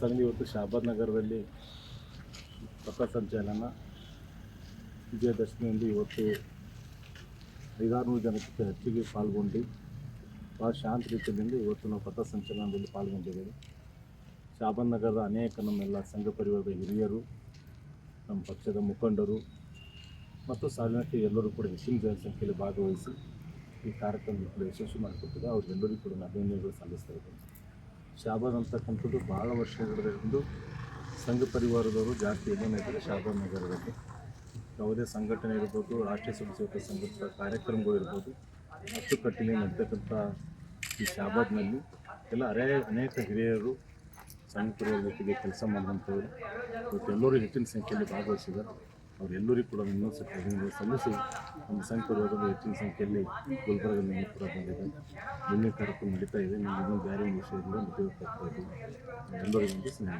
ಸಂಘ ಇವತ್ತು ಶಾಬಾದ್ ನಗರದಲ್ಲಿ ಪಥಸಂಚಲನ ವಿಜಯದಶಮಿಯಿಂದ ಇವತ್ತು 500-600 ಜನಕ್ಕಿಂತ ಹೆಚ್ಚಿಗೆ ಪಾಲ್ಗೊಂಡು ಭಾಳ ಶಾಂತ ರೀತಿಯಿಂದ ಇವತ್ತು ನಾವು ಪಥಸಂಚಲನದಲ್ಲಿ ಪಾಲ್ಗೊಂಡಿದ್ದೇವೆ. ಶಾಬಾದ್ ನಗರದ ಅನೇಕ ನಮ್ಮೆಲ್ಲ ಸಂಘ ಪರಿವಾರದ ಹಿರಿಯರು, ನಮ್ಮ ಪಕ್ಷದ ಮುಖಂಡರು ಮತ್ತು ಸಾರ್ವಜನಿಕ ಎಲ್ಲರೂ ಕೂಡ ಹೆಚ್ಚಿನ ಸಂಖ್ಯೆಯಲ್ಲಿ ಭಾಗವಹಿಸಿ ಈ ಕಾರ್ಯಕ್ರಮ ಕೂಡ ಯಶಸ್ವಿ ಮಾಡಿಕೊಟ್ಟಿದೆ. ಅವರೆಲ್ಲರಿಗೂ ಕೂಡ ಅಭಿನಂದನೆಗಳು ಸಲ್ಲಿಸ್ತಾ ಇದ್ದೇನೆ. ಶಾಬಾದ್ ಅಂತಕ್ಕಂಥದ್ದು ಭಾಳ ವರ್ಷಗಳಿಂದ ಸಂಘ ಪರಿವಾರದವರು ಜಾಸ್ತಿ ಏನೇನಿದ್ದಾರೆ ಶಾಬಾದ್ ನಗರದಲ್ಲಿ ಯಾವುದೇ ಸಂಘಟನೆ ಇರ್ಬೋದು, ರಾಷ್ಟ್ರೀಯ ಸ್ವಯಂ ಸೇವಕ ಸಂಘದ ಕಾರ್ಯಕ್ರಮಗಳು ಇರ್ಬೋದು, ಅಚ್ಚುಕಟ್ಟಿಗೆ ನಡೀತಕ್ಕಂಥ ಈ ಶಾಬಾದ್ನಲ್ಲಿ ಎಲ್ಲ ಅನೇಕ ಹಿರಿಯರು ಸಂಘ ಪರಿವಾರ ಜೊತೆಗೆ ಕೆಲಸ ಮಾಡಿದಂಥವ್ರು ಇವತ್ತೆಲ್ಲರೂ ಹೆಚ್ಚಿನ ಸಂಖ್ಯೆಯಲ್ಲಿ ಭಾಗವಹಿಸಿದ್ದಾರೆ. ಅವರೆಲ್ಲರಿಗೂ ಕೂಡ ಇನ್ನೊಂದು ಸತಿ ಅಭಿನಂದನೆ ಸಲ್ಲಿಸಿ ನಮ್ಮ ಸಂಘ ಪರಿವಾರದಲ್ಲಿ ಹೆಚ್ಚಿನ ಸಂಖ್ಯೆಯಲ್ಲಿ ಗುಲ್ಬರ್ಗದಲ್ಲಿ ಕೂಡ ಬಂದಿದೆ. ಮುಂದಿನ ಕಾರ್ಯಕ್ರಮ ನಡೀತಾ ಇದೆ. ನಮ್ಮ ಇನ್ನೂ ಬೇರೆ ವಿಷಯದಿಂದ ಉಪಯೋಗ ಆಗ್ತಾ ಇದ್ದೀವಿ. ಎಲ್ಲರಿಗೂ ಸ್ನೇಹ.